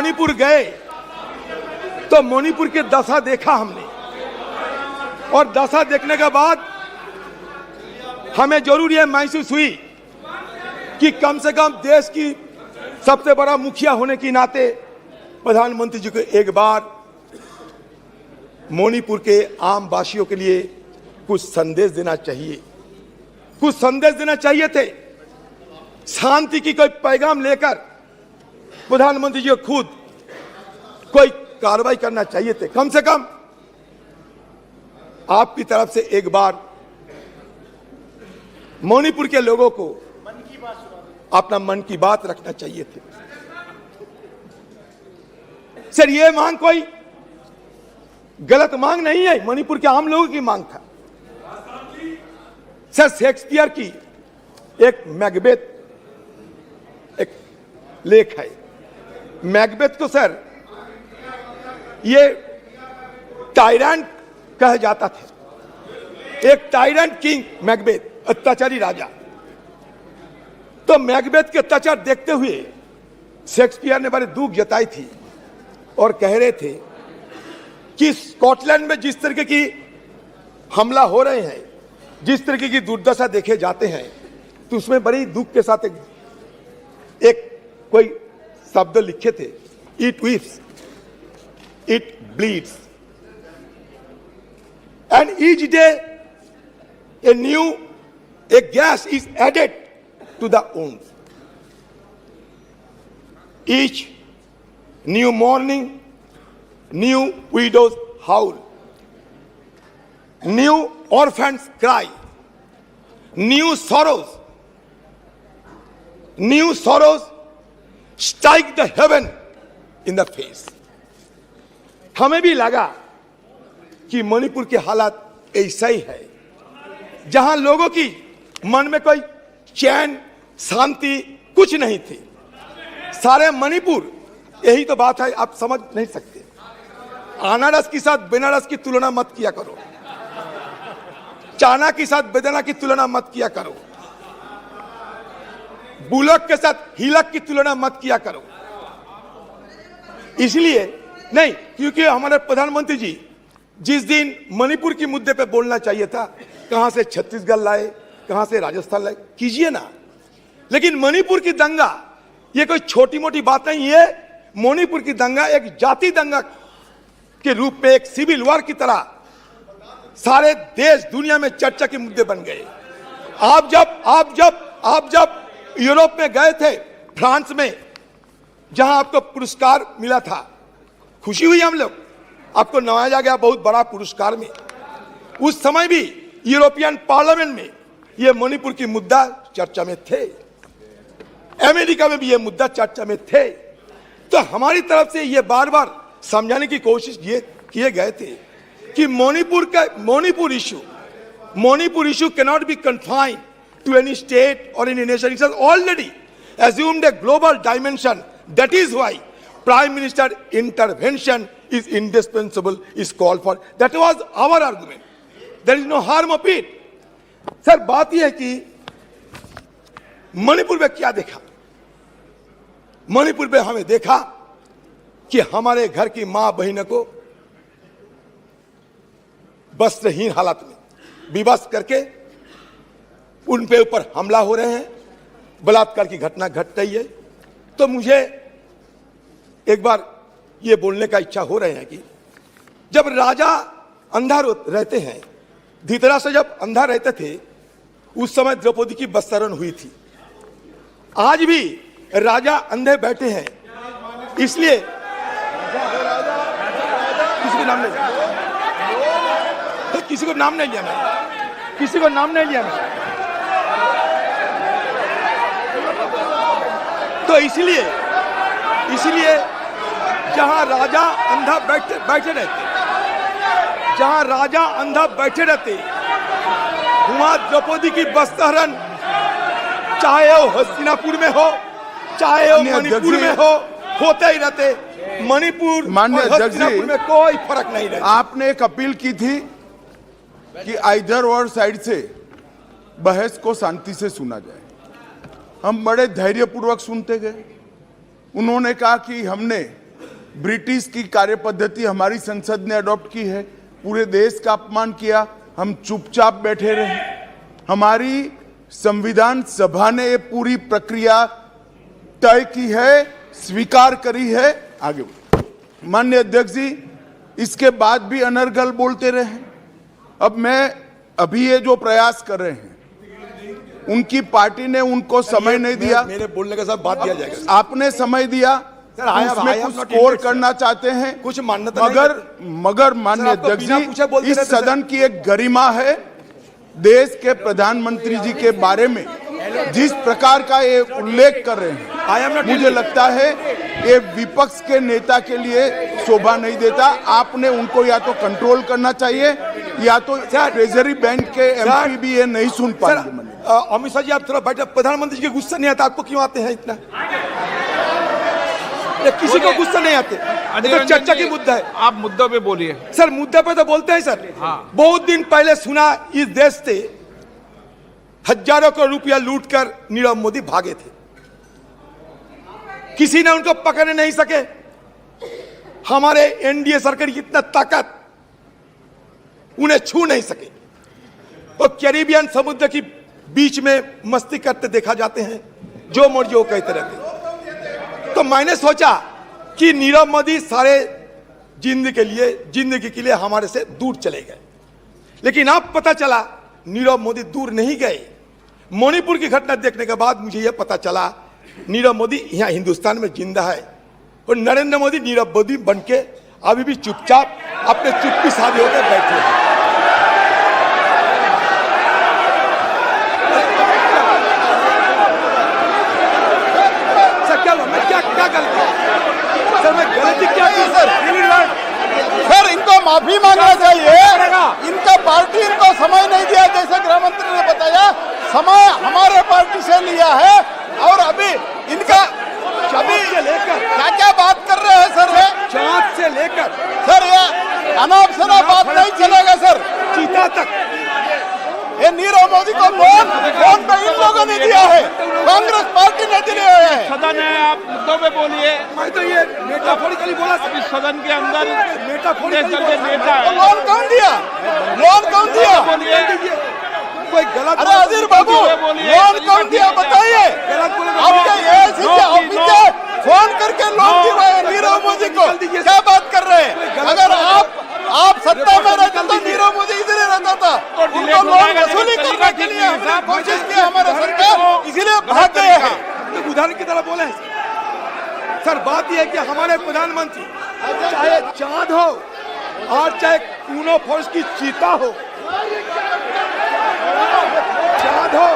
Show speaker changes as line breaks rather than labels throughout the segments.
मणिपुर गए तो मणिपुर की दशा देखा हमने, और दशा देखने के बाद हमें जरूर यह महसूस हुई कि कम से कम देश की सबसे बड़ा मुखिया होने के नाते प्रधानमंत्री जी को एक बार मणिपुर के आम वासियों के लिए कुछ संदेश देना चाहिए, कुछ संदेश देना चाहिए थे। शांति की कोई पैगाम लेकर प्रधानमंत्री जी को खुद कोई कार्रवाई करना चाहिए थे। कम से कम आपकी तरफ से एक बार मणिपुर के लोगों को अपना मन की बात रखना चाहिए थे। सर, ये मांग कोई गलत मांग नहीं है, मणिपुर के आम लोगों की मांग था। सर, शेक्सपियर की एक मैकबेथ एक लेख है। मैकबेथ को सर ये टायरेंट कहा जाता था, एक टायरेंट किंग मैकबेथ, अत्याचारी राजा। तो मैकबेथ के अत्याचार देखते हुए शेक्सपियर ने बड़े दुख जताई थी और कह रहे थे कि स्कॉटलैंड में जिस तरीके की हमला हो रहे हैं, जिस तरीके की दुर्दशा देखे जाते हैं, तो उसमें बड़ी दुख के साथ एक कोई शब्द लिखे थे, it weeps it bleeds and each day a gas is added to the wounds. Each new morning, new widows howl, new orphans cry, new sorrows strike the heaven in the face. हमें भी लगा कि मणिपुर के हालात ऐसा ही है, जहां लोगों की मन में कोई चैन शांति कुछ नहीं थी। सारे मणिपुर, यही तो बात है, आप समझ नहीं सकते। अनारस के साथ बेनारस की तुलना मत किया करो, चाना के साथ बेदाना की तुलना मत किया करो, बुलक के साथ हिलक की तुलना मत किया करो। इसलिए नहीं, क्योंकि हमारे प्रधानमंत्री जी जिस दिन मणिपुर के मुद्दे पे बोलना चाहिए था, कहां से छत्तीसगढ़ लाए, कहां से राजस्थान लाए, कीजिए ना। लेकिन मणिपुर की दंगा ये कोई छोटी मोटी बात नहीं है। मणिपुर की दंगा एक जाति दंगा के रूप में, एक सिविल वॉर की तरह सारे देश दुनिया में चर्चा के मुद्दे बन गए। आप जब यूरोप में गए थे, फ्रांस में, जहां आपको पुरस्कार मिला था, खुशी हुई हम लोग, आपको नवाजा गया बहुत बड़ा पुरस्कार में। उस समय भी यूरोपियन पार्लियामेंट में यह मणिपुर की मुद्दा चर्चा में थे, अमेरिका में भी यह मुद्दा चर्चा में थे। तो हमारी तरफ से यह बार बार समझाने की कोशिश किए गए थे कि Manipur issue cannot be confined to any state और any nation. It has already assumed a global dimension. That is why Prime Minister intervention is indispensable, is called for. That was our argument. There is no harm of it. Sir, बात यह है कि मणिपुर में क्या देखा? मणिपुर में हमें देखा कि हमारे घर की मां बहनों को वस्त्रहीन हालत में विवश करके उन पे ऊपर हमला हो रहे हैं, बलात्कार की घटना घट रही है। तो मुझे एक बार ये बोलने का इच्छा हो रहे हैं कि जब राजा अंधा रहते हैं, धृतराष्ट्र जब अंधा रहते थे, उस समय द्रौपदी की वस्त्रण हुई थी। आज भी राजा अंधे बैठे हैं, इसलिए किसी को नाम नहीं लिया, किसी को नाम नहीं लिया मैं, किसी को नाम नहीं लिया मैं। तो इसलिए जहां राजा अंधा बैठे रहते, जहां राजा अंधा बैठे रहते, वहां द्रौपदी की वस्त्रहरण, चाहे वो हस्तिनापुर में हो, चाहे वो मणिपुर में हो, होते ही रहते। मणिपुर और हस्तिनापुर में कोई फर्क नहीं रहता।
आपने एक अपील की थी कि आइदर और साइड से बहस को शांति से सुना जाए। हम बड़े धैर्यपूर्वक सुनते गए। उन्होंने कहा कि हमने ब्रिटिश की कार्य पद्धति हमारी संसद ने अडॉप्ट की है, पूरे देश का अपमान किया, हम चुपचाप बैठे रहे। हमारी संविधान सभा ने ये पूरी प्रक्रिया तय की है, स्वीकार करी है। आगे माननीय अध्यक्ष जी, इसके बाद भी अनर्गल बोलते रहे। अब मैं अभी ये जो प्रयास कर रहे हैं, उनकी पार्टी ने उनको समय नहीं दिया,
मेरे बोलने के साथ बात दिया जाएगा।
आपने समय दिया,
सर, I have
उसमें
not
कुछ स्कोर
interested,
करना चाहते हैं,
कुछ मान्यता नहीं
मगर माननीय
आपको
अध्यक्ष
बिना पूछे बोलते
जी, इस
रहते,
सदन की एक गरिमा है। देश के प्रधानमंत्री जी के बारे में जिस प्रकार का ये उल्लेख कर रहे हैं, मुझे लगता है ये विपक्ष के नेता के लिए शोभा नहीं देता। आपने उनको या तो कंट्रोल करना चाहिए, या तो ट्रेजरी बैंक के एमपी भी ये नहीं सुन पाएंगे।
अमित शाह जी, आप थोड़ा बैठे। प्रधानमंत्री जी के गुस्सा नहीं आता, आपको क्यों आते हैं इतना? किसी को गुस्सा नहीं आते, तो चर्चा की मुद्दा है।
आप मुद्दों पे बोलिए
सर, मुद्दे पे तो बोलते हैं सर।
हाँ।
बहुत दिन पहले सुना इस देश से हजारों करोड़ रुपया लूटकर नीरव मोदी भागे थे, किसी ने उनको पकड़ने नहीं सके। हमारे एनडीए सरकार की इतना ताकत, उन्हें छू नहीं सके। वो कैरिबियन समुद्र की बीच में मस्ती करते देखा जाते हैं, जो मर्जी वो कहते रहते। तो मैंने सोचा कि नीरव मोदी सारे जिंदगी के लिए हमारे से दूर चले गए, लेकिन अब पता चला नीरव मोदी दूर नहीं गए। मणिपुर की घटना देखने के बाद मुझे यह पता चला नीरव मोदी यहाँ हिंदुस्तान में जिंदा है, और नरेंद्र मोदी नीरव मोदी बनके अभी भी चुपचाप अपने चुप्पी साधे होकर बैठे हैं। क्या गलती? सर, मैं गलती क्या की सर?
सर, इनको माफी मांगना चाहिए। इनका पार्टी इनको समय नहीं दिया, जैसे गृह मंत्री ने बताया, समय हमारे पार्टी से लिया है। और अभी इनका अभी
से लेकर
क्या क्या बात कर रहे हैं सर? ये
चाँद से लेकर
सर, ये अनाप शनाप बात नहीं चलेगा सर।
चीता तक
ये नीरव मोदी को लोन पे इन लोगों ने दिया है, कांग्रेस पार्टी ने दिए हुए हैं।
सदन है, आप मुद्दों पे बोलिए।
मैं तो ये मेटाफोरिकली बोला।
अभी सदन के अंदर
मेटाफोरिकली
दल के नेता
तो
है,
लोन कौन दिया? लोन कौन दिया?
बोलिए।
कोई गलत
अरे अजीर बाबू, लोन कौन दिया बताइए?
गलत बोले
आपके एएससी के ऑफिसर फोन करके लोन दिलवाए नीरव मोदी को, क्या बात कर रहे हैं? अगर आप सत्ता में रहते तो नीरव मोदी इधर रहता था, उनको लोन वसूली करने के लिए हमने कोशिश की, हमारा सरकार इसीलिए भाग गए हैं।
तो उदाहरण की तरह बोले सर, बात यह है कि हमारे प्रधानमंत्री चाहे चांद हो और चाहे कूनो फोर्स की चीता हो, चांद हो,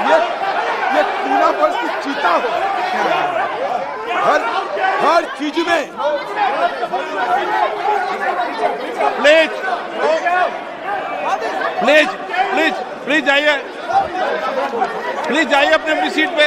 ये कूनो फोर्स की चीता हो, हर चीज में
प्लीज प्लीज प्लीज प्लीज जाइए, प्लीज जाइए अपनी सीट पे।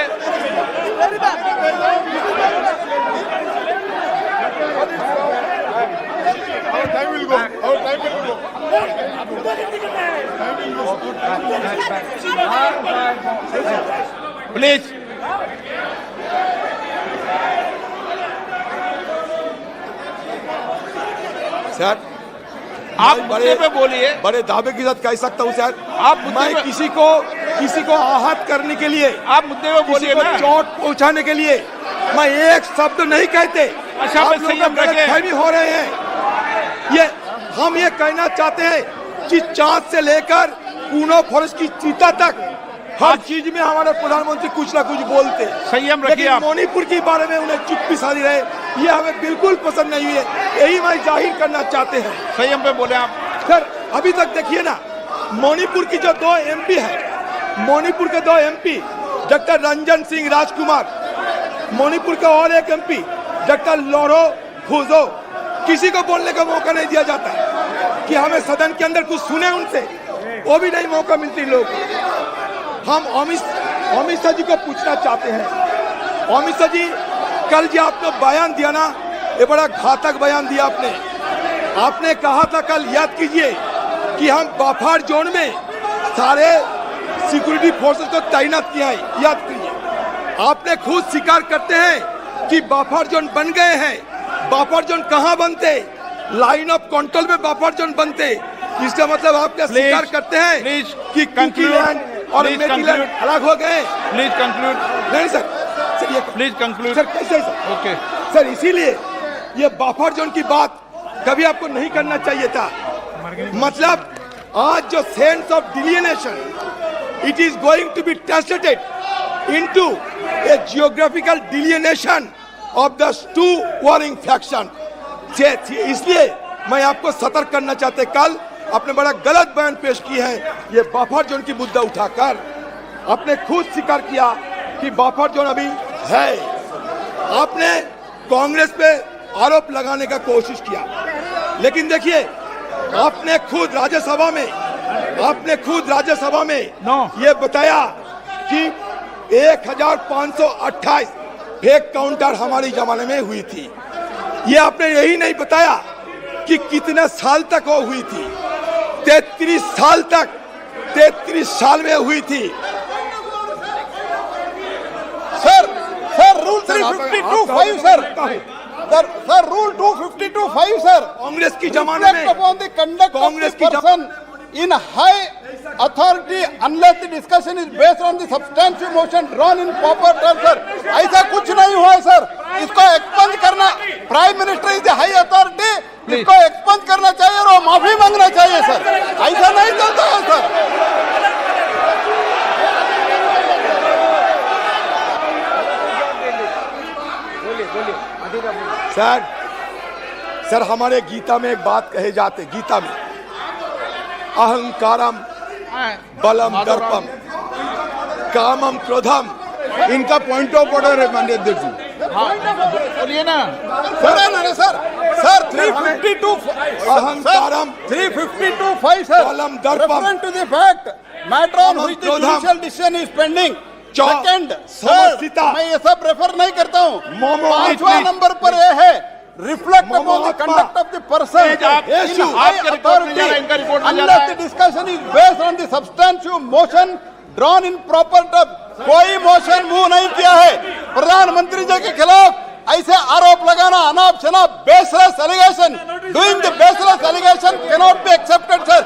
प्लीज
सर,
आप मुद्दे पे बोलिए।
बड़े दावे के साथ कह सकता हूँ सर,
आप मुद्दे
मैं
पे-
किसी को आहत करने के लिए,
आप मुद्दे पे
किसी
बोलिए
को
ना।
चोट पहुंचाने के लिए मैं एक शब्द नहीं कहते।
अच्छा,
आप
मैं
लोग
संयम रखें।
गलतफहमी हो रहे हैं। हम ये कहना चाहते हैं कि चाँद से लेकर कूनो फॉरेस्ट की चीता तक हर चीज में हमारे प्रधानमंत्री कुछ ना कुछ बोलते हैं।
संयम रखिए
लेकिन
आप।
मणिपुर के बारे में उन्हें चुप्पी साधी रहे, ये हमें बिल्कुल पसंद नहीं हुई है। यही मैं जाहिर करना चाहते हैं।
संयम पे बोले आप।
सर, अभी तक देखिए ना, मणिपुर की जो 2 एमपी है, मणिपुर के 2 एमपी डॉक्टर रंजन सिंह राजकुमार, मणिपुर का और एक एमपी डॉक्टर लोरो फुजो, किसी को बोलने का मौका नहीं दिया जाता कि हमें सदन के अंदर कुछ सुने उनसे, वो भी नहीं मौका मिलती लोग। हम अमित शाह जी को पूछना चाहते हैं, अमित शाह जी, कल जो आपने बयान दिया ना, ये बड़ा घातक बयान दिया आपने कहा था कल, याद कीजिए, कि हम बफर जोन में सारे सिक्योरिटी फोर्सेस को तैनात किया है। याद कीजिए, आपने खुद स्वीकार करते हैं कि बफर जोन बन गए हैं, बफर जोन कहाँ बनते, लाइन ऑफ कंट्रोल में बफर जोन बनते। इसका मतलब आप क्या स्वीकार करते हैं
please
कि कुकीलैंड और
Please
मेटीलैंड
conclude.
अलग हो गए?
प्लीज कंक्लूड,
नहीं सर, सर ये
प्लीज कंक्लूड।
सर कैसे सर?
ओके,
सर इसीलिए ये बफर जोन की बात कभी आपको नहीं करना चाहिए था। मतलब आज जो sense of delineation it is going to be translated into a geographical delineation of the two warring faction. इसलिए मैं आपको सतर्क करना चाहते, कल आपने बड़ा गलत बयान पेश की है। ये बफर जोन की मुद्दा उठाकर आपने खुद स्वीकार किया कि बफर जोन अभी है। आपने कांग्रेस पे आरोप लगाने का कोशिश किया, लेकिन देखिए आपने खुद राज्यसभा में ये बताया कि 1528 फेक काउंटर हमारी जमाने में हुई थी। ये आपने यही नहीं बताया कि कितने साल तक वो हुई थी। 33 साल तक, 33 साल में हुई थी।
Sir rule 352(5) sir rule 252(5) sir,
Congress की जमाने में
upon the conduct of
Congress
the
की
person in high authority unless the discussion is based on the substantive motion drawn in proper terms sir। ऐसा कुछ नहीं हुआ है सर, इसको एक्सपंज करना, prime minister is the high authority, इसको expunge करना चाहिए और माफी मांगना चाहिए सर। ऐसा नहीं चलता है सर।
सर हमारे गीता में एक बात कहे जाते, गीता में अहंकारम बलम दर्पम कामम क्रोधम।
इनका पॉइंट ऑफ ऑर्डर है माननीय अध्यक्ष जी।
बोलिए ना।
Sir 352
अहंकारम
352(5) sir,
Column Darpam.
referring to the fact matter on which the
Krodham.
judicial decision is pending। Second
समस्थिता।
मैं ये सब रेफर नहीं करता हूँ।
मोमो
5वां नंबर पर ये है reflect upon the conduct of the person
आपके रिपोर्ट में जा रहा है, इनका रिपोर्ट में जा रहा है।
unless the discussion is based on the substantive motion drawn in proper terms। कोई मोशन मूव नहीं किया है प्रधानमंत्री जी के खिलाफ। ऐसे आरोप लगाना अनाप शनाप baseless allegation, doing the baseless allegation cannot be accepted sir.